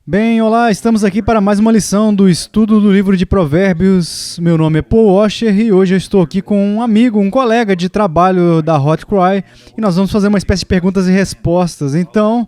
Bem, olá, estamos aqui para mais uma lição do estudo do livro de Provérbios. Meu nome é Paul Washer e hoje eu estou aqui com um amigo, um colega de trabalho da Hot Cry e nós vamos fazer uma espécie de perguntas e respostas. Então,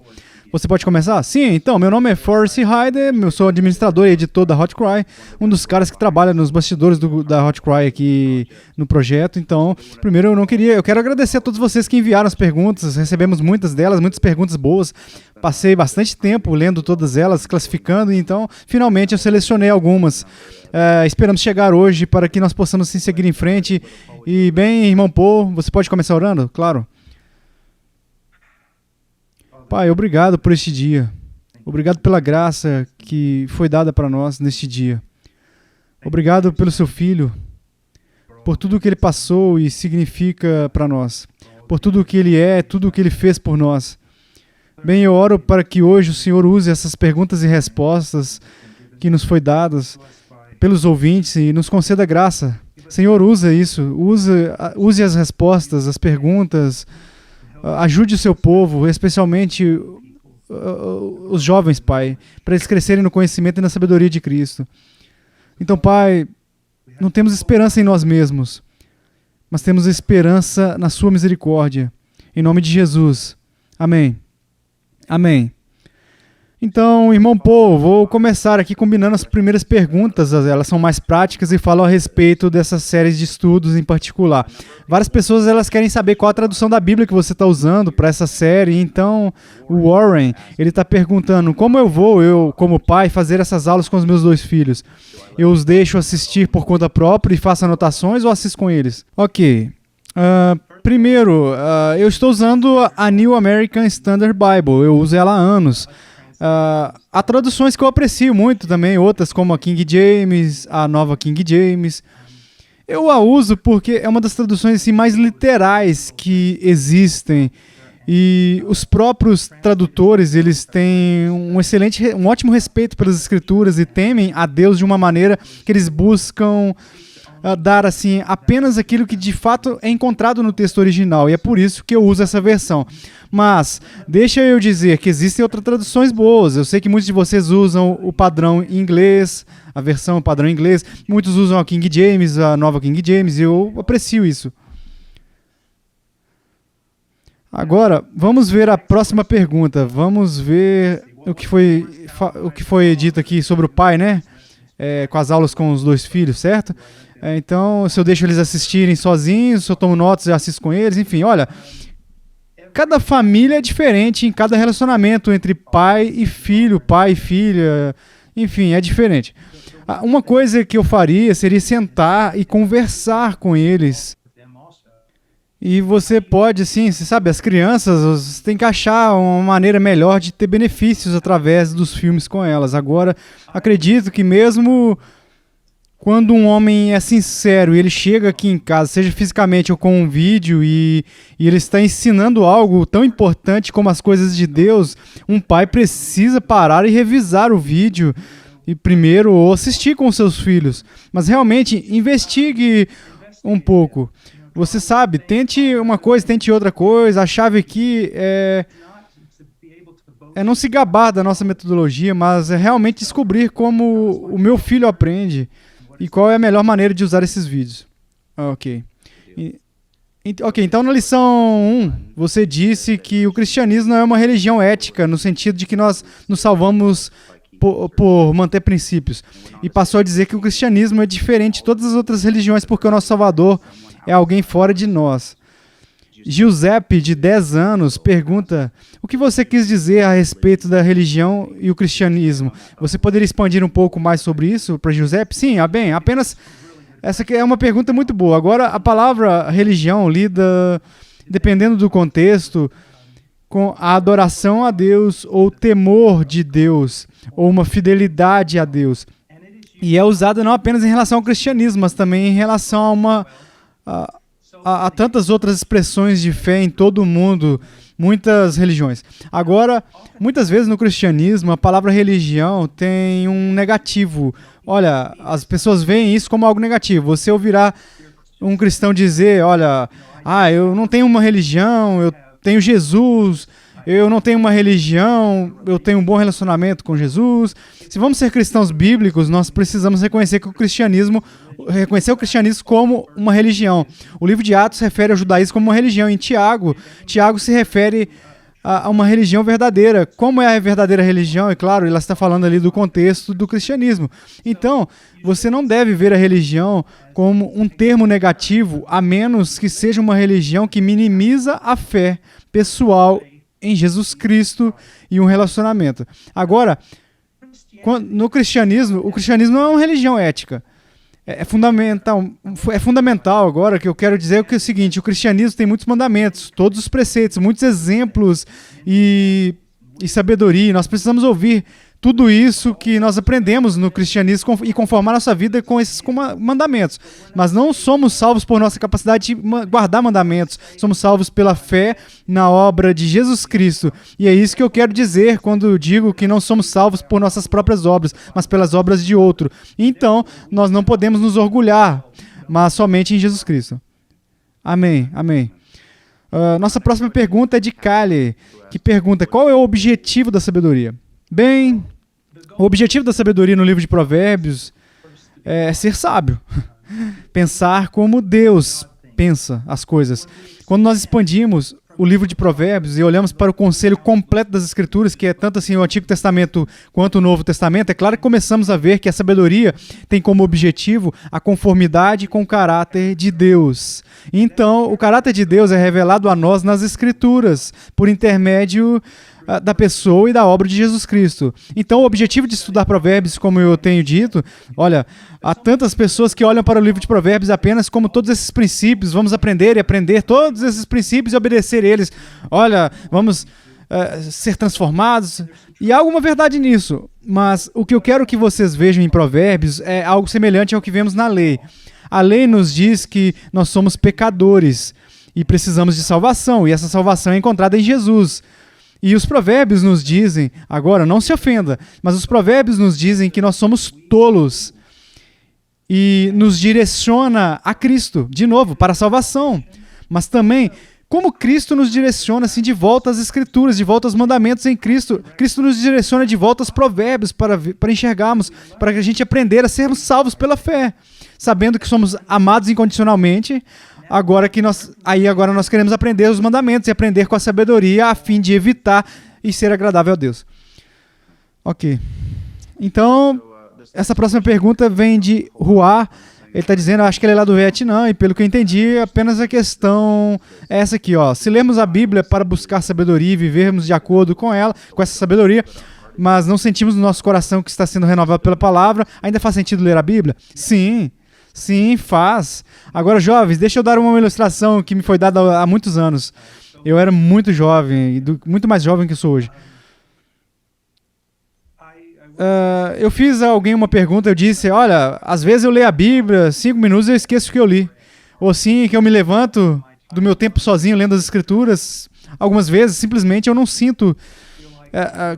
você pode começar? Sim, então, meu nome é Forrest Hyder, eu sou administrador e editor da Hot Cry, um dos caras que trabalha nos bastidores da Hot Cry aqui no projeto. Então, primeiro eu quero agradecer a todos vocês que enviaram as perguntas, recebemos muitas delas, muitas perguntas boas. Passei bastante tempo lendo todas elas, classificando, e então, finalmente, eu selecionei algumas. Esperamos chegar hoje para que nós possamos sim, seguir em frente. E, bem, irmão Paul, você pode começar orando? Claro. Pai, obrigado por este dia. Obrigado pela graça que foi dada para nós neste dia. Obrigado pelo seu filho, por tudo que ele passou e significa para nós, por tudo que ele é, tudo que ele fez por nós. Bem, eu oro para que hoje o Senhor use essas perguntas e respostas que nos foi dadas pelos ouvintes e nos conceda graça. Senhor, usa isso, use as respostas, as perguntas, ajude o seu povo, especialmente os jovens, Pai, para eles crescerem no conhecimento e na sabedoria de Cristo. Então, Pai, não temos esperança em nós mesmos, mas temos esperança na sua misericórdia. Em nome de Jesus. Amém. Amém. Então, irmão Paul, vou começar aqui combinando as primeiras perguntas, elas são mais práticas e falam a respeito dessas séries de estudos em particular. Várias pessoas elas querem saber qual a tradução da Bíblia que você está usando para essa série, então o Warren ele está perguntando como eu como pai, fazer essas aulas com os meus dois filhos. Eu os deixo assistir por conta própria e faço anotações ou assisto com eles? Ok. Primeiro, eu estou usando a New American Standard Bible, eu uso ela há anos. Há traduções que eu aprecio muito também, outras como a King James, a nova King James. Eu a uso porque é uma das traduções assim, mais literais que existem. E os próprios tradutores, eles têm um ótimo respeito pelas escrituras e temem a Deus de uma maneira que eles buscam dar assim apenas aquilo que de fato é encontrado no texto original, e é por isso que eu uso essa versão. Mas deixa eu dizer que existem outras traduções boas. Eu sei que muitos de vocês usam o padrão em inglês, a versão padrão em inglês, muitos usam a King James, a nova King James, e eu aprecio isso. Agora, vamos ver a próxima pergunta. Vamos ver o que foi dito aqui sobre o pai, né? Com as aulas com os dois filhos, certo? Então, se eu deixo eles assistirem sozinhos, se eu tomo notas e assisto com eles, enfim, olha, cada família é diferente em cada relacionamento entre pai e filha, enfim, é diferente. Uma coisa que eu faria seria sentar e conversar com eles. E você pode, assim, você sabe, as crianças têm que achar uma maneira melhor de ter benefícios através dos filmes com elas. Agora, acredito que mesmo quando um homem é sincero e ele chega aqui em casa, seja fisicamente ou com um vídeo, e ele está ensinando algo tão importante como as coisas de Deus, um pai precisa parar e revisar o vídeo e primeiro ou assistir com seus filhos. Mas realmente, investigue um pouco. Você sabe, tente uma coisa, tente outra coisa. A chave aqui é não se gabar da nossa metodologia, mas é realmente descobrir como o meu filho aprende e qual é a melhor maneira de usar esses vídeos. Ok. Então na lição 1, você disse que o cristianismo não é uma religião ética, no sentido de que nós nos salvamos por manter princípios. E passou a dizer que o cristianismo é diferente de todas as outras religiões porque o nosso Salvador é alguém fora de nós. Giuseppe, de 10 anos, pergunta o que você quis dizer a respeito da religião e o cristianismo. Você poderia expandir um pouco mais sobre isso para Giuseppe? Sim, bem, apenas essa aqui é uma pergunta muito boa. Agora, a palavra religião lida, dependendo do contexto, com a adoração a Deus ou temor de Deus ou uma fidelidade a Deus. E é usada não apenas em relação ao cristianismo, mas também em relação a tantas outras expressões de fé em todo o mundo, muitas religiões. Agora, muitas vezes no cristianismo, a palavra religião tem um negativo. Olha, as pessoas veem isso como algo negativo. Você ouvirá um cristão dizer, olha, eu não tenho uma religião, eu tenho Jesus, eu não tenho uma religião, eu tenho um bom relacionamento com Jesus. Se vamos ser cristãos bíblicos, nós precisamos reconhecer o cristianismo como uma religião. O livro de Atos refere ao judaísmo como uma religião. Em Tiago se refere a uma religião verdadeira. Como é a verdadeira religião? É claro, ela está falando ali do contexto do cristianismo. Então, você não deve ver a religião como um termo negativo, a menos que seja uma religião que minimiza a fé pessoal em Jesus Cristo e um relacionamento. Agora, no cristianismo, o cristianismo não é uma religião ética. É fundamental agora que eu quero dizer que é o seguinte: o cristianismo tem muitos mandamentos, todos os preceitos, muitos exemplos e sabedoria. Nós precisamos ouvir tudo isso que nós aprendemos no cristianismo e conformar nossa vida com esses mandamentos. Mas não somos salvos por nossa capacidade de guardar mandamentos. Somos salvos pela fé na obra de Jesus Cristo. E é isso que eu quero dizer quando digo que não somos salvos por nossas próprias obras, mas pelas obras de outro. Então, nós não podemos nos orgulhar, mas somente em Jesus Cristo. Amém, amém. Nossa próxima pergunta é de Kali, que pergunta: qual é o objetivo da sabedoria? Bem, o objetivo da sabedoria no livro de Provérbios é ser sábio. Pensar como Deus pensa as coisas. Quando nós expandimos o livro de Provérbios e olhamos para o conselho completo das Escrituras, que é tanto assim o Antigo Testamento quanto o Novo Testamento, é claro que começamos a ver que a sabedoria tem como objetivo a conformidade com o caráter de Deus. Então, o caráter de Deus é revelado a nós nas Escrituras, por intermédio da pessoa e da obra de Jesus Cristo. Então, o objetivo de estudar Provérbios, como eu tenho dito, olha, há tantas pessoas que olham para o livro de Provérbios apenas como todos esses princípios, vamos aprender e aprender todos esses princípios e obedecer eles. Olha, vamos ser transformados. E há alguma verdade nisso, mas o que eu quero que vocês vejam em Provérbios é algo semelhante ao que vemos na lei. A lei nos diz que nós somos pecadores e precisamos de salvação, e essa salvação é encontrada em Jesus. E os provérbios nos dizem, agora não se ofenda, mas os provérbios nos dizem que nós somos tolos e nos direciona a Cristo, de novo, para a salvação. Mas também, como Cristo nos direciona assim de volta às Escrituras, de volta aos mandamentos em Cristo. Cristo nos direciona de volta aos provérbios para enxergarmos, para que a gente aprender a sermos salvos pela fé, sabendo que somos amados incondicionalmente. Agora nós queremos aprender os mandamentos e aprender com a sabedoria a fim de evitar e ser agradável a Deus. Ok. Então, essa próxima pergunta vem de Hua. Ele está dizendo, acho que ele é lá do Vietnã, e pelo que eu entendi, apenas a questão é essa aqui, ó. Se lemos a Bíblia para buscar sabedoria e vivermos de acordo com ela, com essa sabedoria, mas não sentimos no nosso coração que está sendo renovado pela palavra, ainda faz sentido ler a Bíblia? Sim. Sim, faz. Agora, jovens, deixa eu dar uma ilustração que me foi dada há muitos anos. Eu era muito jovem, muito mais jovem que eu sou hoje. Eu fiz a alguém uma pergunta, eu disse, olha, às vezes eu leio a Bíblia, 5 minutos eu esqueço o que eu li. Ou assim, que eu me levanto do meu tempo sozinho lendo as Escrituras, algumas vezes simplesmente eu não sinto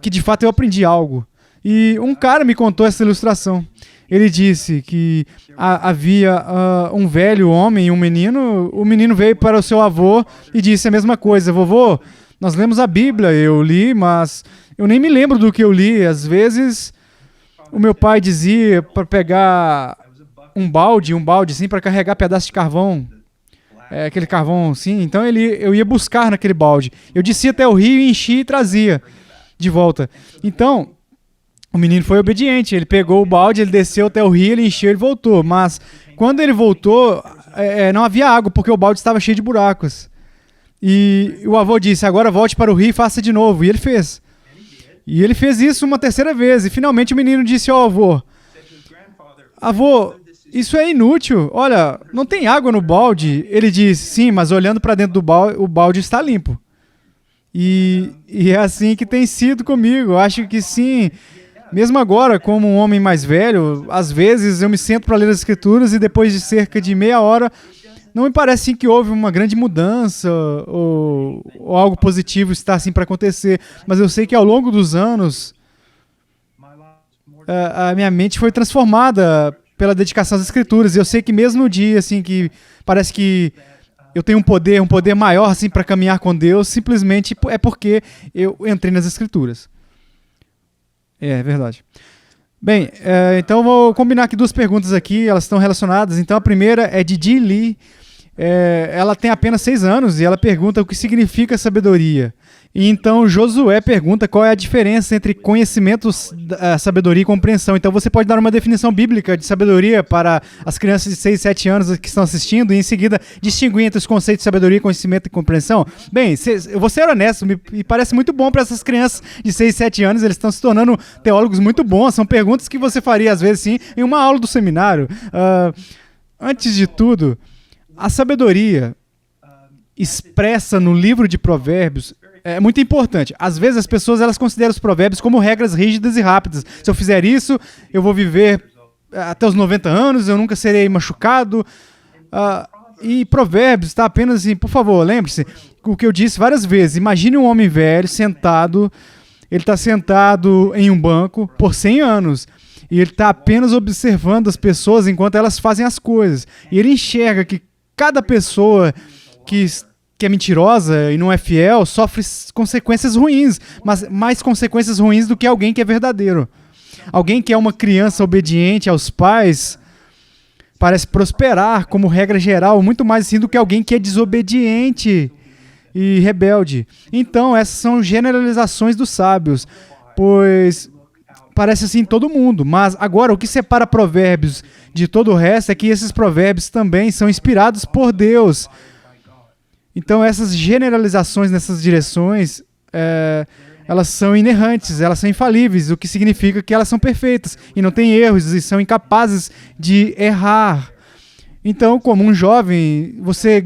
que de fato eu aprendi algo. E um cara me contou essa ilustração. Ele disse que havia um velho homem e um menino. O menino veio para o seu avô e disse a mesma coisa. Vovô, nós lemos a Bíblia, eu li, mas eu nem me lembro do que eu li. Às vezes, o meu pai dizia para pegar um balde assim, para carregar pedaço de carvão. Aquele carvão assim. Então eu ia buscar naquele balde. Eu descia até o rio, enchia e trazia de volta. Então, o menino foi obediente, ele pegou o balde, ele desceu até o rio, ele encheu e voltou. Mas quando ele voltou, não havia água, porque o balde estava cheio de buracos. E o avô disse, agora volte para o rio e faça de novo. E ele fez. E ele fez isso uma terceira vez. E finalmente o menino disse ao avô, avô, isso é inútil. Olha, não tem água no balde. Ele disse, sim, mas olhando para dentro do balde, o balde está limpo. E é assim que tem sido comigo. Eu acho que sim. Mesmo agora, como um homem mais velho, às vezes eu me sento para ler as Escrituras e depois de cerca de meia hora, não me parece assim, que houve uma grande mudança ou algo positivo está assim para acontecer. Mas eu sei que ao longo dos anos, a minha mente foi transformada pela dedicação às Escrituras. E eu sei que mesmo no dia assim, que parece que eu tenho um poder maior assim para caminhar com Deus, simplesmente é porque eu entrei nas Escrituras. É verdade. Bem, então eu vou combinar aqui duas perguntas aqui, elas estão relacionadas. Então a primeira é de Ji Lee. Ela tem apenas 6 anos e ela pergunta o que significa sabedoria. E então Josué pergunta qual é a diferença entre conhecimento, sabedoria e compreensão. Então você pode dar uma definição bíblica de sabedoria para as crianças de 6, 7 anos que estão assistindo e em seguida distinguir entre os conceitos de sabedoria, conhecimento e compreensão? Bem, eu vou ser honesto, me parece muito bom para essas crianças de 6, 7 anos, eles estão se tornando teólogos muito bons. São perguntas que você faria às vezes sim em uma aula do seminário. Antes de tudo, a sabedoria expressa no livro de Provérbios é muito importante. Às vezes as pessoas elas consideram os provérbios como regras rígidas e rápidas. Se eu fizer isso, eu vou viver até os 90 anos, eu nunca serei machucado. E provérbios está apenas assim, por favor, lembre-se o que eu disse várias vezes. Imagine um homem velho sentado, ele está sentado em um banco por 100 anos. E ele está apenas observando as pessoas enquanto elas fazem as coisas. E ele enxerga que cada pessoa que é mentirosa e não é fiel sofre consequências ruins, mas mais consequências ruins do que alguém que é verdadeiro. Alguém que é uma criança obediente aos pais parece prosperar, como regra geral, muito mais assim do que alguém que é desobediente e rebelde. Então, essas são generalizações dos sábios, pois parece assim em todo mundo. Mas agora, o que separa provérbios de todo o resto é que esses provérbios também são inspirados por Deus. Então, essas generalizações nessas direções, elas são inerrantes, elas são infalíveis, o que significa que elas são perfeitas e não têm erros e são incapazes de errar. Então, como um jovem, você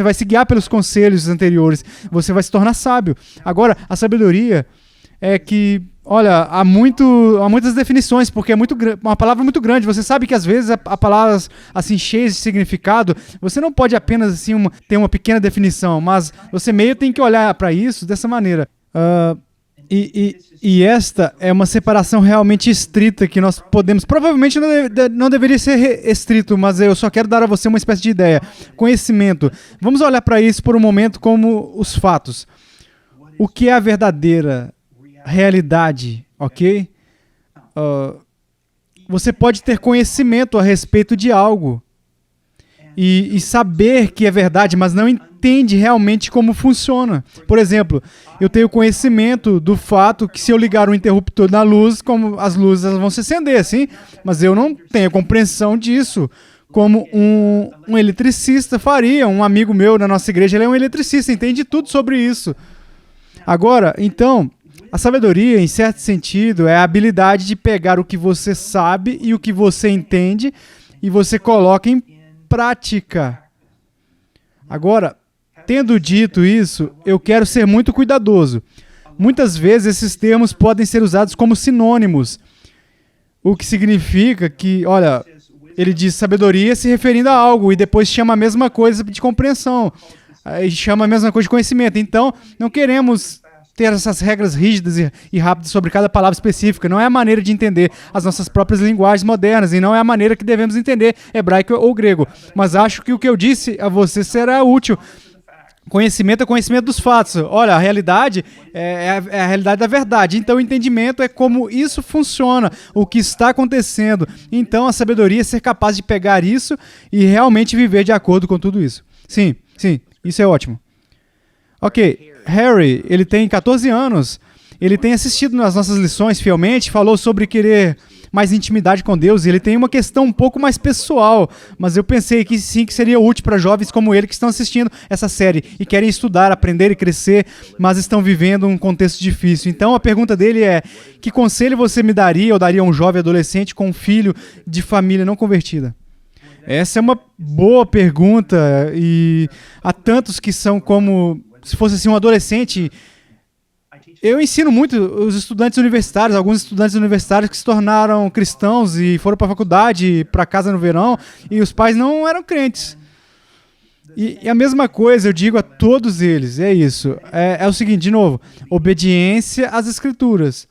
vai se guiar pelos conselhos anteriores, você vai se tornar sábio. Agora, a sabedoria é que, olha, há muitas definições, porque é uma palavra muito grande. Você sabe que às vezes há palavras assim cheias de significado. Você não pode apenas assim ter uma pequena definição, mas você meio tem que olhar para isso dessa maneira. E esta é uma separação realmente estrita que nós podemos... Provavelmente não deveria ser estrito, mas eu só quero dar a você uma espécie de ideia. Conhecimento. Vamos olhar para isso por um momento como os fatos. O que é a verdadeira realidade, ok? Você pode ter conhecimento a respeito de algo e saber que é verdade, mas não entende realmente como funciona. Por exemplo, eu tenho conhecimento do fato que se eu ligar um interruptor na luz, como as luzes elas vão se acender, assim, mas eu não tenho compreensão disso como um eletricista faria. Um amigo meu na nossa igreja, ele é um eletricista, entende tudo sobre isso. Agora, então, a sabedoria, em certo sentido, é a habilidade de pegar o que você sabe e o que você entende e você coloca em prática. Agora, tendo dito isso, eu quero ser muito cuidadoso. Muitas vezes esses termos podem ser usados como sinônimos, o que significa que, olha, ele diz sabedoria se referindo a algo e depois chama a mesma coisa de compreensão, e chama a mesma coisa de conhecimento. Então, não queremos ter essas regras rígidas e rápidas sobre cada palavra específica. Não é a maneira de entender as nossas próprias linguagens modernas e não é a maneira que devemos entender hebraico ou grego. Mas acho que o que eu disse a você será útil. Conhecimento é conhecimento dos fatos. Olha, a realidade é a realidade da verdade. Então, o entendimento é como isso funciona, o que está acontecendo. Então, a sabedoria é ser capaz de pegar isso e realmente viver de acordo com tudo isso. Sim, isso é ótimo. Ok, Harry, ele tem 14 anos, ele tem assistido nas nossas lições fielmente, falou sobre querer mais intimidade com Deus, e ele tem uma questão um pouco mais pessoal, mas eu pensei que sim, que seria útil para jovens como ele que estão assistindo essa série e querem estudar, aprender e crescer, mas estão vivendo um contexto difícil. Então a pergunta dele é, que conselho você me daria ou daria a um jovem adolescente com um filho de família não convertida? Essa é uma boa pergunta e há tantos que são como... Se fosse assim um adolescente, eu ensino muito os estudantes universitários, alguns estudantes universitários que se tornaram cristãos e foram para a faculdade, para casa no verão, e os pais não eram crentes. E a mesma coisa eu digo a todos eles, é isso. É o seguinte, de novo, obediência às escrituras.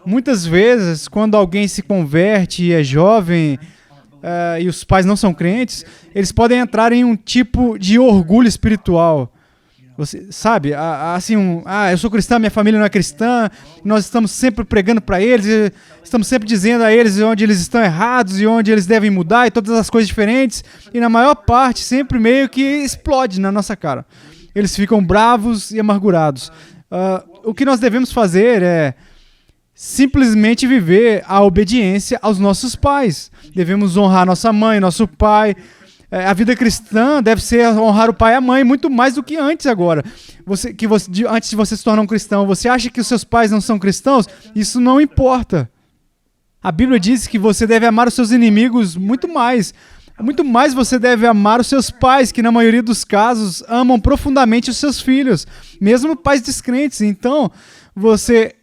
Muitas vezes, quando alguém se converte e é jovem, e os pais não são crentes, eles podem entrar em um tipo de orgulho espiritual. Você sabe, eu sou cristão, minha família não é cristã, nós estamos sempre pregando para eles, estamos sempre dizendo a eles onde eles estão errados e onde eles devem mudar e todas as coisas diferentes, e na maior parte sempre meio que explode na nossa cara. Eles ficam bravos e amargurados. O que nós devemos fazer é simplesmente viver a obediência aos nossos pais. Devemos honrar nossa mãe, nosso pai. A vida cristã deve ser honrar o pai e a mãe muito mais do que antes agora. Antes de você se tornar um cristão, você acha que os seus pais não são cristãos? Isso não importa. A Bíblia diz que você deve amar os seus inimigos muito mais. Muito mais você deve amar os seus pais, que na maioria dos casos amam profundamente os seus filhos, mesmo pais descrentes. Então, você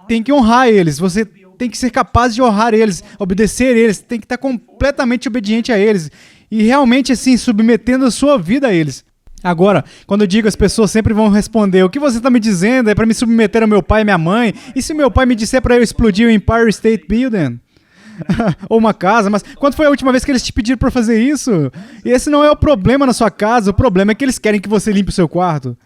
tem que honrar eles, você tem que ser capaz de honrar eles, obedecer eles, tem que estar completamente obediente a eles. E realmente, assim, submetendo a sua vida a eles. Agora, quando eu digo, as pessoas sempre vão responder: o que você está me dizendo é para me submeter ao meu pai e minha mãe? E se meu pai me disser para eu explodir o Empire State Building? Ou uma casa? Mas quando foi a última vez que eles te pediram para fazer isso? E esse não é o problema na sua casa, o problema é que eles querem que você limpe o seu quarto.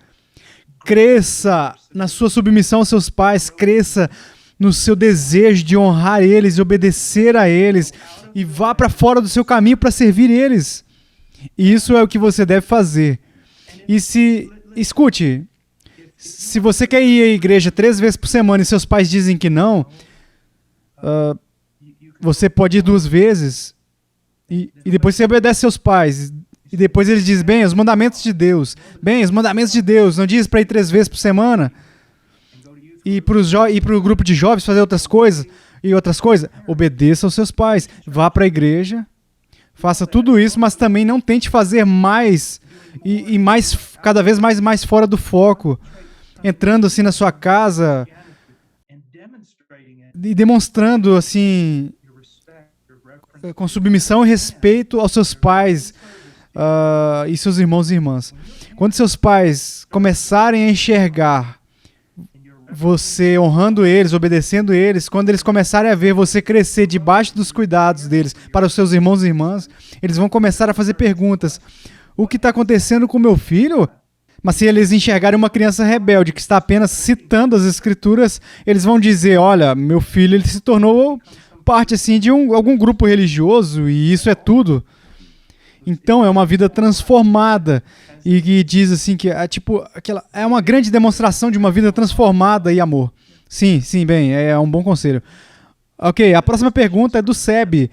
Cresça na sua submissão aos seus pais, cresça no seu desejo de honrar eles e obedecer a eles, e vá para fora do seu caminho para servir eles. E isso é o que você deve fazer. E escute, se você quer ir à igreja 3 vezes por semana e seus pais dizem que não, você pode ir 2 vezes e depois você obedece seus pais. E depois eles dizem: bem, os mandamentos de Deus. Bem, os mandamentos de Deus. Não diz para ir 3 vezes por semana? E para o grupo de jovens fazer outras coisas. Obedeça aos seus pais. Vá para a igreja. Faça tudo isso, mas também não tente fazer mais e mais, cada vez mais fora do foco. Entrando assim na sua casa e demonstrando assim, com submissão e respeito aos seus pais e seus irmãos e irmãs. Quando seus pais começarem a enxergar você honrando eles, obedecendo eles, quando eles começarem a ver você crescer debaixo dos cuidados deles para os seus irmãos e irmãs, eles vão começar a fazer perguntas: o que está acontecendo com meu filho? Mas se eles enxergarem uma criança rebelde que está apenas citando as escrituras, eles vão dizer: olha, meu filho ele se tornou parte assim de algum grupo religioso e isso é tudo. Então é uma vida transformada e que diz assim que é uma grande demonstração de uma vida transformada e amor. Sim, bem, é um bom conselho. Ok, a próxima pergunta é do Seb,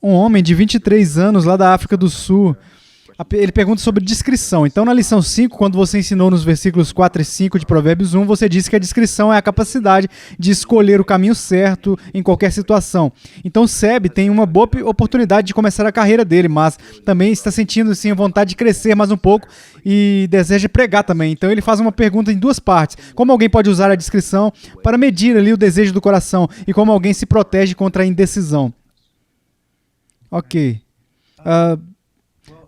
um homem de 23 anos lá da África do Sul. Ele pergunta sobre discrição. Então, na lição 5, quando você ensinou nos versículos 4 e 5 de Provérbios 1, você disse que a discrição é a capacidade de escolher o caminho certo em qualquer situação. Então, Seb tem uma boa oportunidade de começar a carreira dele, mas também está sentindo assim, a vontade de crescer mais um pouco e deseja pregar também. Então, ele faz uma pergunta em 2 partes. Como alguém pode usar a discrição para medir ali o desejo do coração e como alguém se protege contra a indecisão? Ok.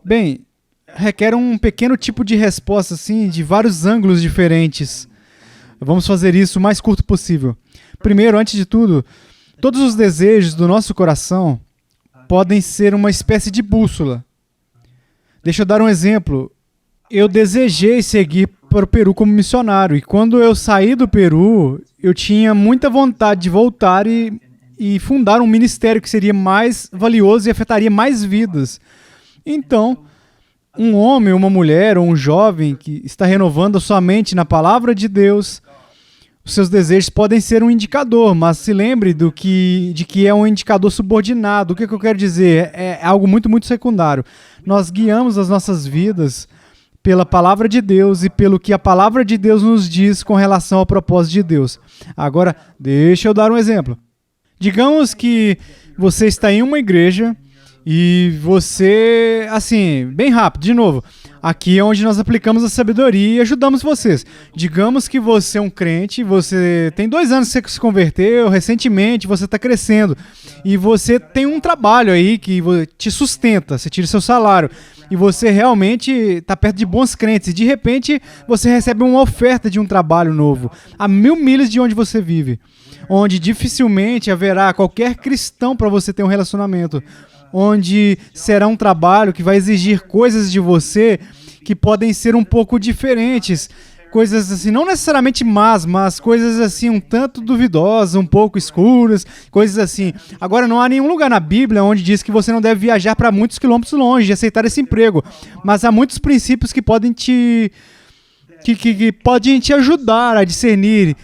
Bem, requer um pequeno tipo de resposta, assim, de vários ângulos diferentes. Vamos fazer isso o mais curto possível. Primeiro, antes de tudo, todos os desejos do nosso coração podem ser uma espécie de bússola. Deixa eu dar um exemplo. Eu desejei seguir para o Peru como missionário, e quando eu saí do Peru, eu tinha muita vontade de voltar e fundar um ministério que seria mais valioso e afetaria mais vidas. Então, um homem, uma mulher ou um jovem que está renovando a sua mente na palavra de Deus, os seus desejos podem ser um indicador, mas se lembre de que é um indicador subordinado. O que eu quero dizer? É algo muito, muito secundário. Nós guiamos as nossas vidas pela palavra de Deus e pelo que a palavra de Deus nos diz com relação ao propósito de Deus. Agora, deixa eu dar um exemplo. Digamos que você está em uma igreja e você, assim, bem rápido, de novo, aqui é onde nós aplicamos a sabedoria e ajudamos vocês. Digamos que você é um crente, você tem 2 anos que você se converteu, recentemente você está crescendo e você tem um trabalho aí que te sustenta, você tira seu salário e você realmente está perto de bons crentes e de repente você recebe uma oferta de um trabalho novo a 1000 milhas de onde você vive, onde dificilmente haverá qualquer cristão para você ter um relacionamento, onde será um trabalho que vai exigir coisas de você que podem ser um pouco diferentes. Coisas assim, não necessariamente más, mas coisas assim um tanto duvidosas, um pouco escuras, coisas assim. Agora, não há nenhum lugar na Bíblia onde diz que você não deve viajar para muitos quilômetros longe e aceitar esse emprego. Mas há muitos princípios que podem te ajudar a discernir.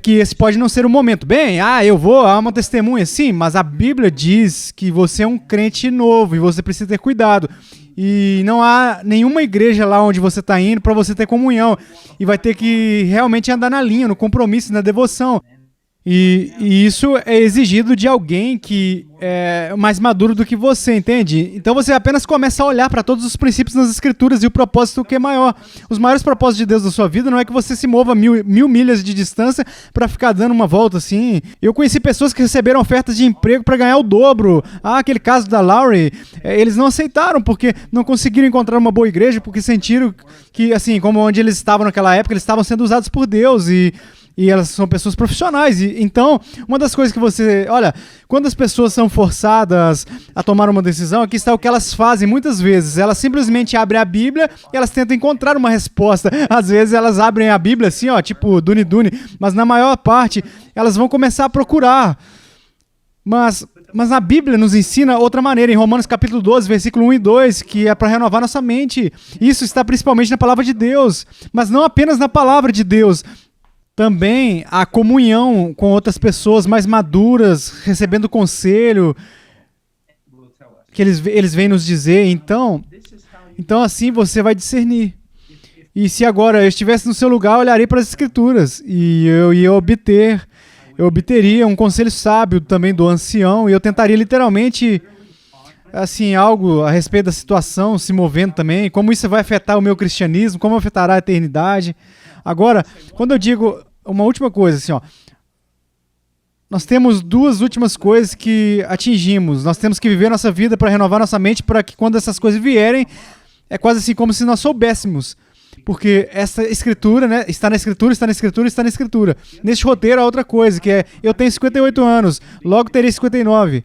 Que esse pode não ser o momento. Bem, eu vou, há uma testemunha, sim, mas a Bíblia diz que você é um crente novo e você precisa ter cuidado. E não há nenhuma igreja lá onde você está indo para você ter comunhão. E vai ter que realmente andar na linha, no compromisso, na devoção. E isso é exigido de alguém que é mais maduro do que você, entende? Então você apenas começa a olhar para todos os princípios nas Escrituras e o propósito que é maior. Os maiores propósitos de Deus na sua vida não é que você se mova mil milhas de distância para ficar dando uma volta assim. Eu conheci pessoas que receberam ofertas de emprego para ganhar o dobro. Aquele caso da Laurie, eles não aceitaram porque não conseguiram encontrar uma boa igreja, porque sentiram que, assim, como onde eles estavam naquela época, eles estavam sendo usados por Deus e elas são pessoas profissionais. Então, uma das coisas que você... Olha, quando as pessoas são forçadas a tomar uma decisão, aqui está o que elas fazem muitas vezes. Elas simplesmente abrem a Bíblia e elas tentam encontrar uma resposta. Às vezes elas abrem a Bíblia assim, tipo Dune, mas na maior parte elas vão começar a procurar. Mas a Bíblia nos ensina outra maneira, em Romanos capítulo 12, versículo 1 e 2, que é para renovar nossa mente. Isso está principalmente na palavra de Deus, mas não apenas na palavra de Deus. Também a comunhão com outras pessoas mais maduras, recebendo conselho, que eles vêm nos dizer. Então assim você vai discernir. E se agora eu estivesse no seu lugar, eu olharia para as Escrituras e eu obteria um conselho sábio também do ancião e eu tentaria literalmente, assim, algo a respeito da situação, se movendo também, como isso vai afetar o meu cristianismo, como afetará a eternidade. Agora, quando eu digo uma última coisa, assim, nós temos duas últimas coisas que atingimos. Nós temos que viver nossa vida para renovar nossa mente, para que quando essas coisas vierem, é quase assim como se nós soubéssemos. Porque essa escritura, né, está na escritura, está na escritura, está na escritura. Neste roteiro há outra coisa, que é, eu tenho 58 anos, logo terei 59.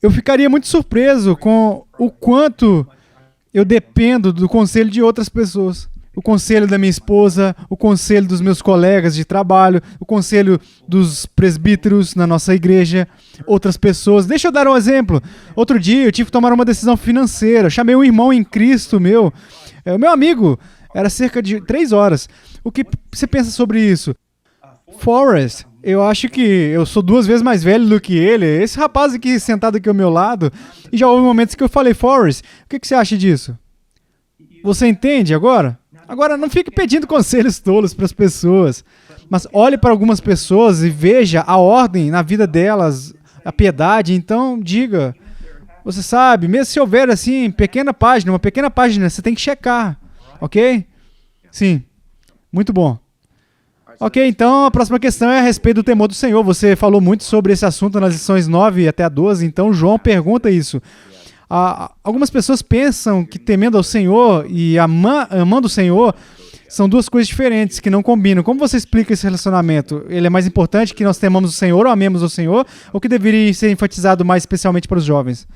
Eu ficaria muito surpreso com o quanto eu dependo do conselho de outras pessoas. O conselho da minha esposa, o conselho dos meus colegas de trabalho, o conselho dos presbíteros na nossa igreja, outras pessoas. Deixa eu dar um exemplo. Outro dia eu tive que tomar uma decisão financeira. Chamei um irmão em Cristo meu amigo. Era cerca de 3 horas. O que você pensa sobre isso? Forrest, eu acho que eu sou 2 vezes mais velho do que ele. Esse rapaz aqui sentado aqui ao meu lado. E já houve momentos que eu falei, Forrest, o que você acha disso? Você entende agora? Agora, não fique pedindo conselhos tolos para as pessoas, mas olhe para algumas pessoas e veja a ordem na vida delas, a piedade. Então, diga, você sabe, mesmo se houver assim, uma pequena página, você tem que checar, ok? Sim, muito bom. Ok, então a próxima questão é a respeito do temor do Senhor. Você falou muito sobre esse assunto nas lições 9 até a 12, então João pergunta isso. Algumas pessoas pensam que temendo ao Senhor e amando o Senhor são 2 coisas diferentes, que não combinam. Como você explica esse relacionamento? Ele é mais importante que nós temamos o Senhor ou amemos o Senhor, ou que deveria ser enfatizado mais especialmente para os jovens?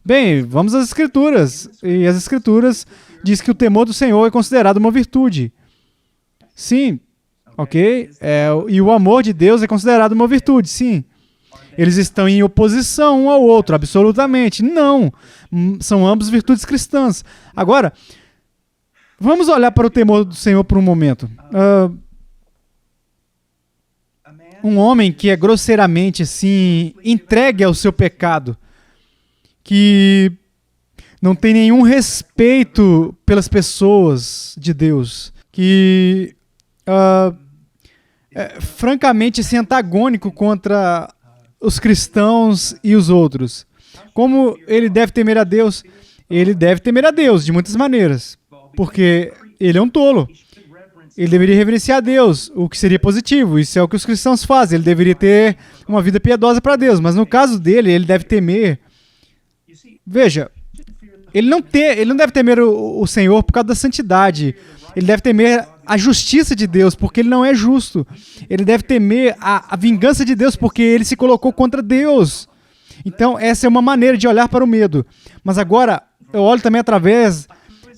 Bem, vamos às Escrituras. E as Escrituras diz que o temor do Senhor é considerado uma virtude. Sim, ok? E o amor de Deus é considerado uma virtude, sim. Eles estão em oposição um ao outro, absolutamente. Não. São ambos virtudes cristãs. Agora, vamos olhar para o temor do Senhor por um momento. Um homem que é grosseiramente assim, entregue ao seu pecado, que não tem nenhum respeito pelas pessoas de Deus, que francamente assim, antagônico contra os cristãos e os outros. Como ele deve temer a Deus? Ele deve temer a Deus de muitas maneiras, porque ele é um tolo. Ele deveria reverenciar a Deus, o que seria positivo. Isso é o que os cristãos fazem. Ele deveria ter uma vida piedosa para Deus, mas no caso dele, ele deve temer. Veja, ele não deve temer o Senhor por causa da santidade. Ele deve temer a justiça de Deus, porque ele não é justo. Ele deve temer a vingança de Deus, porque ele se colocou contra Deus. Então, essa é uma maneira de olhar para o medo. Mas agora, eu olho também através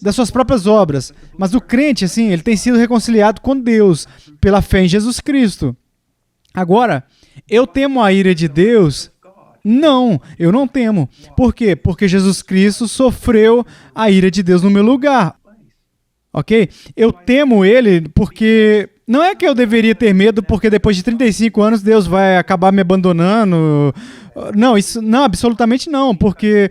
das suas próprias obras. Mas o crente, assim, ele tem sido reconciliado com Deus pela fé em Jesus Cristo. Agora, eu temo a ira de Deus? Não, eu não temo. Por quê? Porque Jesus Cristo sofreu a ira de Deus no meu lugar. Ok? Eu temo ele porque... Não é que eu deveria ter medo porque depois de 35 anos Deus vai acabar me abandonando. Não, isso não, absolutamente não, porque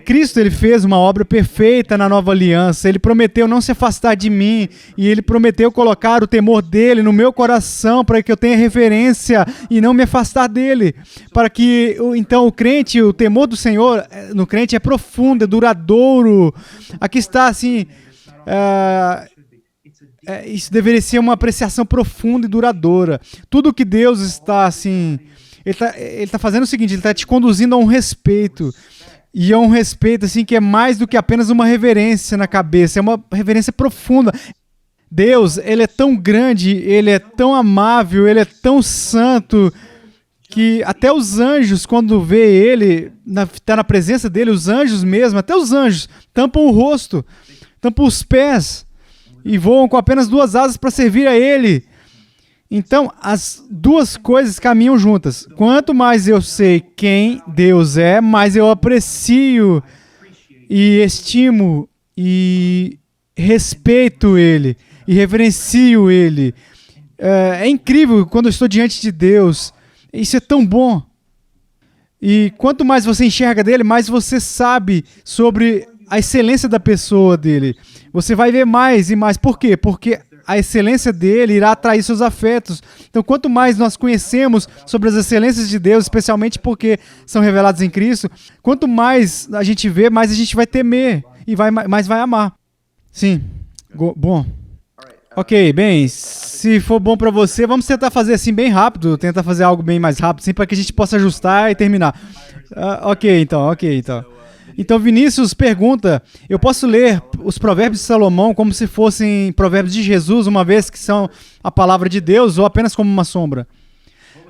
Cristo ele fez uma obra perfeita na nova aliança. Ele prometeu não se afastar de mim e ele prometeu colocar o temor dele no meu coração para que eu tenha reverência e não me afastar dele. Para que então o crente, o temor do Senhor no crente é profundo, é duradouro. Aqui está assim, isso deveria ser uma apreciação profunda e duradoura. Tudo que Deus está assim, ele está fazendo o seguinte, ele está te conduzindo a um respeito. E é um respeito assim que é mais do que apenas uma reverência na cabeça, é uma reverência profunda. Deus, ele é tão grande, ele é tão amável, ele é tão santo, que até os anjos, quando vê ele, está na presença dele, os anjos mesmo, até os anjos, tampam o rosto, tampam os pés, e voam com apenas 2 asas para servir a ele. Então, as duas coisas caminham juntas. Quanto mais eu sei quem Deus é, mais eu aprecio e estimo e respeito ele e reverencio ele. É incrível quando eu estou diante de Deus. Isso é tão bom. E quanto mais você enxerga dele, mais você sabe sobre a excelência da pessoa dele. Você vai ver mais e mais. Por quê? Porque a excelência dele irá atrair seus afetos. Então, quanto mais nós conhecemos sobre as excelências de Deus, especialmente porque são reveladas em Cristo, quanto mais a gente vê, mais a gente vai temer e mais vai amar. Sim. Bom. Ok, bem, se for bom para você, vamos tentar fazer assim bem rápido, tentar fazer algo bem mais rápido, assim, para que a gente possa ajustar e terminar. Ok, então. Então, Vinícius pergunta, eu posso ler os provérbios de Salomão como se fossem provérbios de Jesus, uma vez que são a palavra de Deus, ou apenas como uma sombra?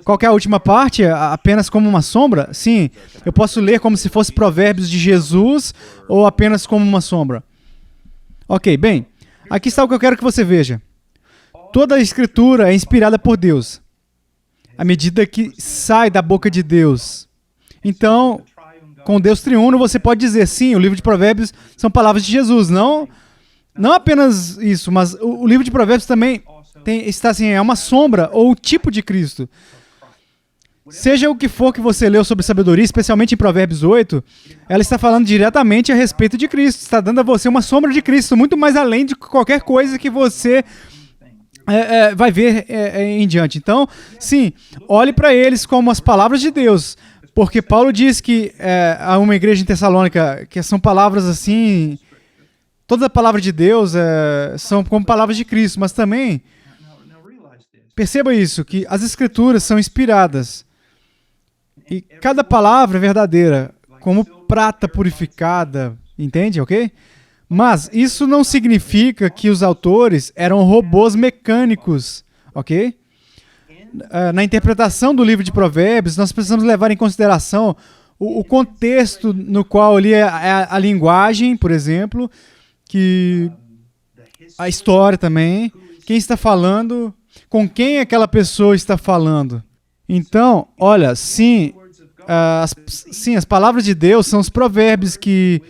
Qual que é a última parte? Apenas como uma sombra? Sim, eu posso ler como se fosse provérbios de Jesus, ou apenas como uma sombra. Ok, bem, aqui está o que eu quero que você veja. Toda a escritura é inspirada por Deus, à medida que sai da boca de Deus. Então, com Deus triuno, você pode dizer, sim, o livro de Provérbios são palavras de Jesus. Não apenas isso, mas o livro de Provérbios também está assim, é uma sombra ou o tipo de Cristo. Seja o que for que você leu sobre sabedoria, especialmente em Provérbios 8, ela está falando diretamente a respeito de Cristo. Está dando a você uma sombra de Cristo, muito mais além de qualquer coisa que você vai ver em diante. Então, sim, olhe para eles como as palavras de Deus. Porque Paulo diz que há uma igreja em Tessalônica que são palavras assim, toda a palavra de Deus são como palavras de Cristo, mas também, perceba isso, que as escrituras são inspiradas e cada palavra é verdadeira, como prata purificada, entende, ok? Mas isso não significa que os autores eram robôs mecânicos, ok? Na interpretação do livro de Provérbios, nós precisamos levar em consideração o contexto no qual ali é a linguagem, por exemplo, que a história também, quem está falando, com quem aquela pessoa está falando. Então, olha, sim, as palavras de Deus são os provérbios que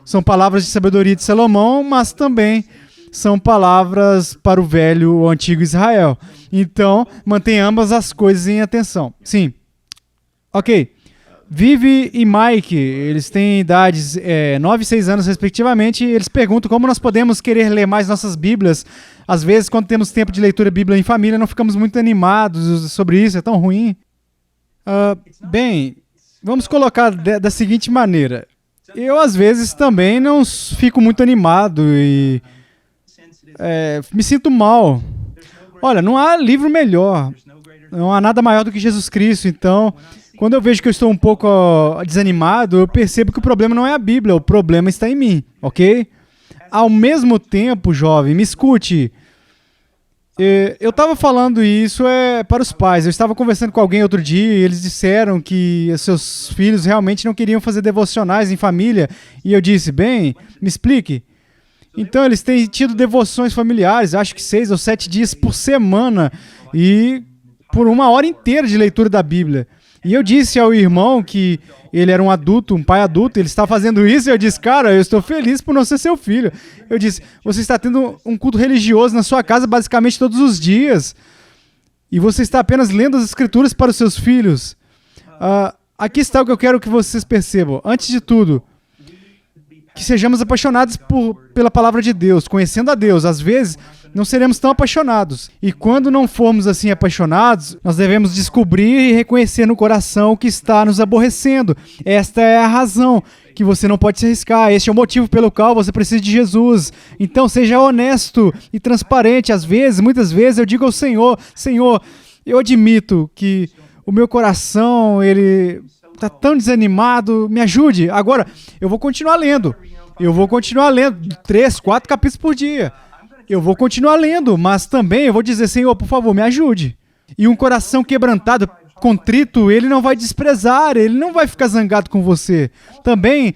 são palavras de sabedoria de Salomão, mas também são palavras para o velho ou antigo Israel. Então, mantém ambas as coisas em atenção. Sim. Ok. Vivi e Mike, eles têm idades 9 e 6 anos respectivamente, e eles perguntam como nós podemos querer ler mais nossas Bíblias. Às vezes, quando temos tempo de leitura Bíblia em família, não ficamos muito animados sobre isso, é tão ruim. Bem, vamos colocar da seguinte maneira. Eu, às vezes, também não fico muito animado e me sinto mal. Olha, não há livro melhor, não há nada maior do que Jesus Cristo. Então, quando eu vejo que eu estou um pouco desanimado, eu percebo que o problema não é a Bíblia, o problema está em mim, ok? Ao mesmo tempo, jovem, me escute, Eu estava falando isso para os pais. Eu estava conversando com alguém outro dia e eles disseram que seus filhos realmente não queriam fazer devocionais em família. E eu disse, bem, me explique. Então eles têm tido devoções familiares, acho que 6 ou 7 dias por semana e por 1 hora inteira de leitura da Bíblia. E eu disse ao irmão que ele era um adulto, um pai adulto, ele está fazendo isso, e eu disse, cara, eu estou feliz por não ser seu filho. Eu disse, você está tendo um culto religioso na sua casa basicamente todos os dias, e você está apenas lendo as escrituras para os seus filhos. Aqui está o que eu quero que vocês percebam. Antes de tudo, que sejamos apaixonados pela palavra de Deus, conhecendo a Deus. Às vezes, não seremos tão apaixonados. E quando não formos assim apaixonados, nós devemos descobrir e reconhecer no coração o que está nos aborrecendo. Esta é a razão que você não pode se arriscar. Este é o motivo pelo qual você precisa de Jesus. Então, seja honesto e transparente. Às vezes, muitas vezes, eu digo ao Senhor, Senhor, eu admito que o meu coração, ele está tão desanimado, me ajude. Agora, eu vou continuar lendo. 3, 4 capítulos por dia. Eu vou continuar lendo, mas também eu vou dizer, Senhor, por favor, me ajude. E um coração quebrantado, contrito, ele não vai desprezar, ele não vai ficar zangado com você. Também,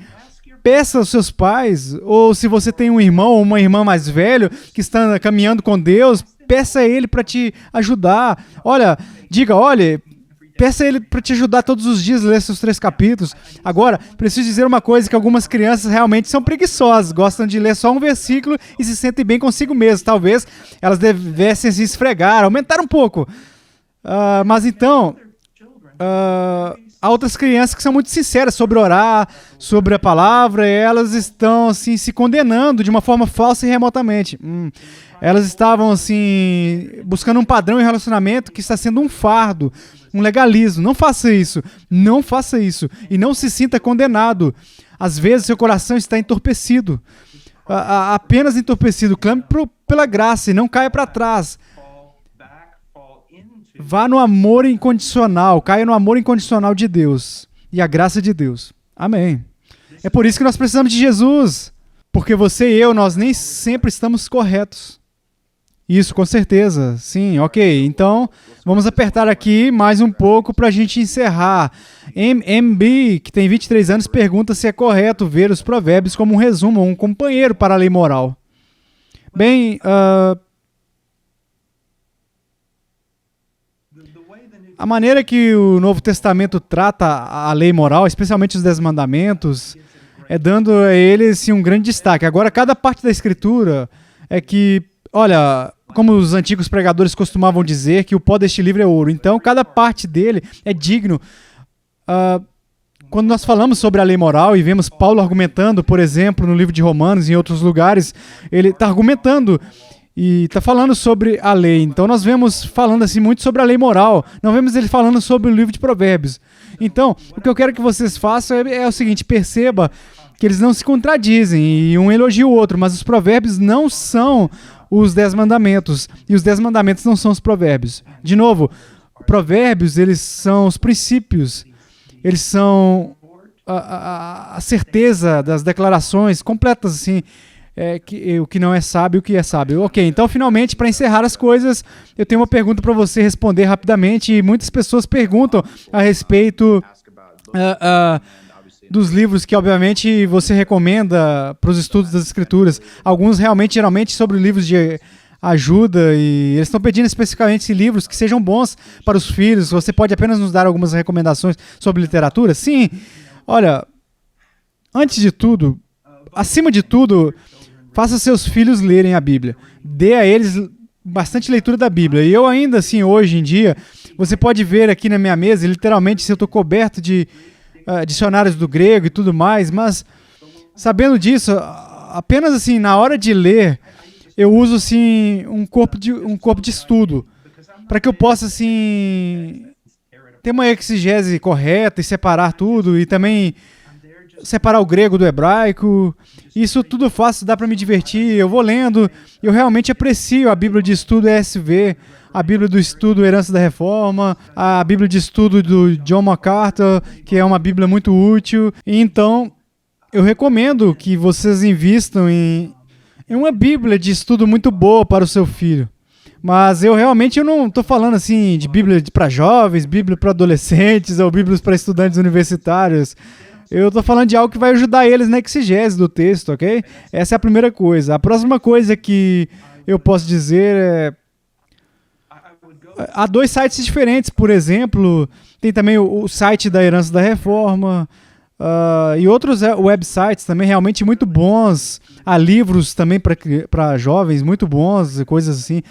peça aos seus pais, ou se você tem um irmão ou uma irmã mais velho que está caminhando com Deus, peça a ele para te ajudar. Peça a ele para te ajudar todos os dias a ler seus 3 capítulos. Agora, preciso dizer uma coisa, que algumas crianças realmente são preguiçosas, gostam de ler só um versículo e se sentem bem consigo mesmo. Talvez elas devessem se esfregar, aumentar um pouco. Mas então, há outras crianças que são muito sinceras sobre orar, sobre a palavra, e elas estão assim, se condenando de uma forma falsa e remotamente. Elas estavam assim, buscando um padrão em relacionamento que está sendo um fardo, um legalismo. Não faça isso. Não faça isso. E não se sinta condenado. Às vezes seu coração está entorpecido. Apenas entorpecido. Clame pela graça e não caia para trás. Vá no amor incondicional. Caia no amor incondicional de Deus. E a graça de Deus. Amém. É por isso que nós precisamos de Jesus. Porque você e eu, nós nem sempre estamos corretos. Isso, com certeza. Sim, ok. Então, vamos apertar aqui mais um pouco para a gente encerrar. MB, que tem 23 anos, pergunta se é correto ver os provérbios como um resumo, um companheiro para a lei moral. Bem, a maneira que o Novo Testamento trata a lei moral, especialmente os 10 mandamentos, é dando a eles um grande destaque. Agora, cada parte da Escritura é que, olha, como os antigos pregadores costumavam dizer, que o pó deste livro é ouro. Então, cada parte dele é digno. Quando nós falamos sobre a lei moral e vemos Paulo argumentando, por exemplo, no livro de Romanos e em outros lugares, ele está argumentando e está falando sobre a lei. Então, nós vemos falando assim muito sobre a lei moral. Não vemos ele falando sobre o livro de Provérbios. Então, o que eu quero que vocês façam é o seguinte, perceba que eles não se contradizem e um elogia o outro, mas os provérbios não são os 10 mandamentos e os 10 mandamentos não são os provérbios. De novo, provérbios, eles são os princípios, eles são a certeza das declarações completas, assim, o que não é sábio, o que é sábio. Ok, então finalmente, para encerrar as coisas, eu tenho uma pergunta para você responder rapidamente, e muitas pessoas perguntam a respeito dos livros que, obviamente, você recomenda para os estudos das Escrituras. Alguns geralmente, sobre livros de ajuda, e eles estão pedindo especificamente livros que sejam bons para os filhos. Você pode apenas nos dar algumas recomendações sobre literatura? Sim. Olha, antes de tudo, acima de tudo, faça seus filhos lerem a Bíblia. Dê a eles bastante leitura da Bíblia. E eu ainda, assim, hoje em dia, você pode ver aqui na minha mesa, literalmente, se eu estou coberto de dicionários do grego e tudo mais, mas sabendo disso, apenas assim, na hora de ler, eu uso assim, um corpo de estudo, para que eu possa assim, ter uma exegese correta e separar tudo, e também separar o grego do hebraico. Isso tudo eu faço, dá para me divertir, eu vou lendo, eu realmente aprecio a Bíblia de Estudo ESV, a Bíblia do Estudo Herança da Reforma, a Bíblia de Estudo do John MacArthur, que é uma Bíblia muito útil. E então, eu recomendo que vocês invistam em uma Bíblia de estudo muito boa para o seu filho. Mas eu não estou falando assim de Bíblia para jovens, Bíblia para adolescentes ou Bíblias para estudantes universitários. Eu estou falando de algo que vai ajudar eles na exegese do texto, ok? Essa é a primeira coisa. A próxima coisa que eu posso dizer é... Há 2 sites diferentes, por exemplo, tem também o site da Herança da Reforma e outros websites também realmente muito bons. Há livros também para jovens muito bons, coisas assim.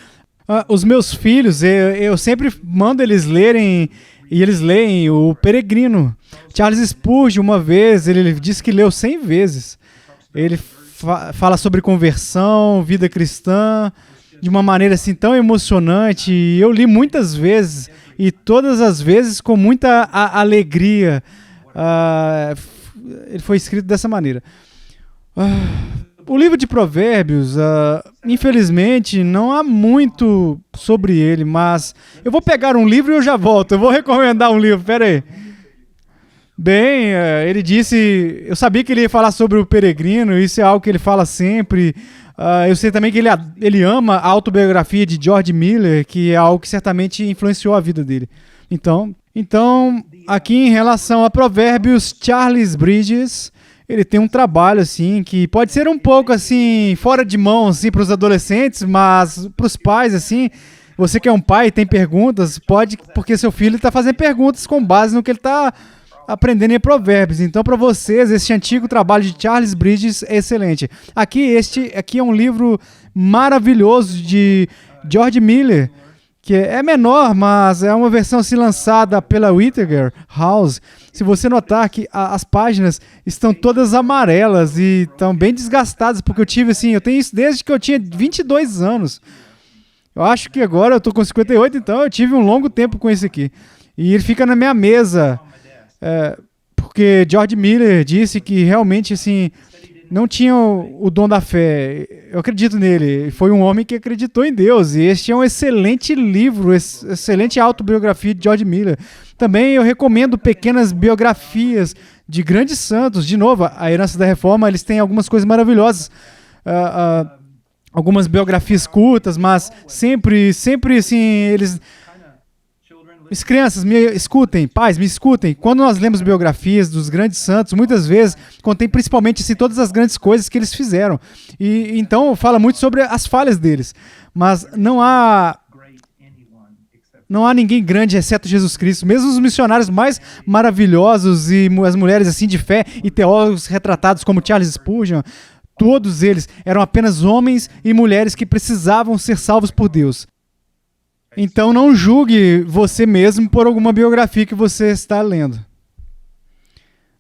Os meus filhos, eu sempre mando eles lerem, e eles leem o Peregrino. Charles Spurgeon, uma vez, ele disse que leu 100 vezes. Ele fala sobre conversão, vida cristã, de uma maneira assim tão emocionante. E eu li muitas vezes, e todas as vezes com muita alegria. Ele foi escrito dessa maneira. O livro de Provérbios, infelizmente, não há muito sobre ele, mas eu vou pegar um livro e eu já volto. Eu vou recomendar um livro, pera aí. Bem, ele disse... Eu sabia que ele ia falar sobre o Peregrino, isso é algo que ele fala sempre. Eu sei também que ele ama a autobiografia de George Miller, que é algo que certamente influenciou a vida dele. Então aqui em relação a Provérbios, Charles Bridges... Ele tem um trabalho, assim, que pode ser um pouco, assim, fora de mão, assim, para os adolescentes, mas para os pais, assim, você que é um pai e tem perguntas, pode, porque seu filho está fazendo perguntas com base no que ele está aprendendo em Provérbios. Então, para vocês, esse antigo trabalho de Charles Bridges é excelente. Aqui é um livro maravilhoso de George Miller, que é menor, mas é uma versão assim, lançada pela Whittaker House. Se você notar que as páginas estão todas amarelas e estão bem desgastadas, porque eu tenho isso desde que eu tinha 22 anos. Eu acho que agora eu estou com 58, então eu tive um longo tempo com esse aqui. E ele fica na minha mesa, porque George Miller disse que realmente assim, não tinha o dom da fé. Eu acredito nele. Foi um homem que acreditou em Deus. E este é um excelente livro, excelente autobiografia de George Miller. Também eu recomendo pequenas biografias de grandes santos. De novo, a Herança da Reforma, eles têm algumas coisas maravilhosas. Algumas biografias curtas, mas sempre assim, eles... As crianças, me escutem, pais, me escutem. Quando nós lemos biografias dos grandes santos, muitas vezes contém principalmente assim, todas as grandes coisas que eles fizeram. E então fala muito sobre as falhas deles. Mas não há ninguém grande exceto Jesus Cristo. Mesmo os missionários mais maravilhosos e as mulheres assim de fé e teólogos retratados como Charles Spurgeon, todos eles eram apenas homens e mulheres que precisavam ser salvos por Deus. Então não julgue você mesmo por alguma biografia que você está lendo.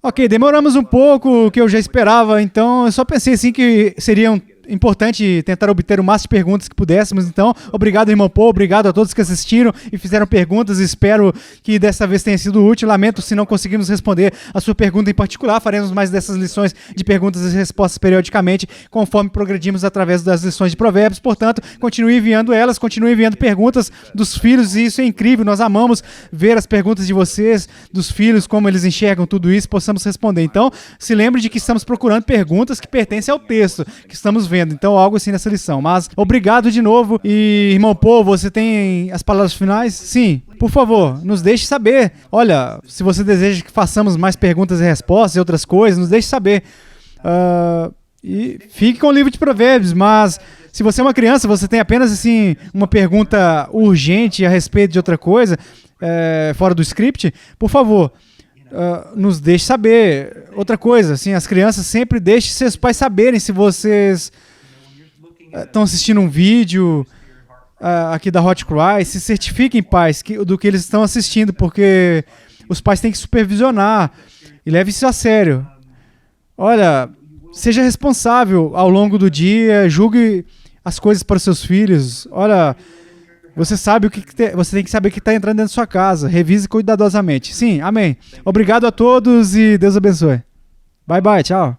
Ok, demoramos um pouco, o que eu já esperava, então eu só pensei assim que seria importante tentar obter o máximo de perguntas que pudéssemos. Então, obrigado, irmão Paul, obrigado a todos que assistiram e fizeram perguntas. Espero que dessa vez tenha sido útil. Lamento se não conseguimos responder a sua pergunta em particular. Faremos mais dessas lições de perguntas e respostas periodicamente, conforme progredimos através das lições de Provérbios. Portanto, continue enviando elas, continue enviando perguntas dos filhos, e isso é incrível. Nós amamos ver as perguntas de vocês, dos filhos, como eles enxergam tudo isso, possamos responder. Então, se lembre de que estamos procurando perguntas que pertencem ao texto que estamos vendo. Então, algo assim nessa lição. Mas, obrigado de novo. E, irmão Paul, você tem as palavras finais? Sim. Por favor, nos deixe saber. Olha, se você deseja que façamos mais perguntas e respostas e outras coisas, nos deixe saber. E fique com o livro de Provérbios, mas se você é uma criança, você tem apenas assim uma pergunta urgente a respeito de outra coisa, fora do script, por favor, nos deixe saber. Outra coisa, assim, as crianças sempre deixem seus pais saberem se vocês estão assistindo um vídeo aqui da Hot Cry. Se certifiquem, pais, do que eles estão assistindo, porque os pais têm que supervisionar e leve isso a sério. Olha, seja responsável ao longo do dia, julgue as coisas para os seus filhos. Olha, você sabe você tem que saber o que está entrando dentro da sua casa. Revise cuidadosamente. Sim, amém. Obrigado a todos e Deus abençoe. Bye, bye, tchau.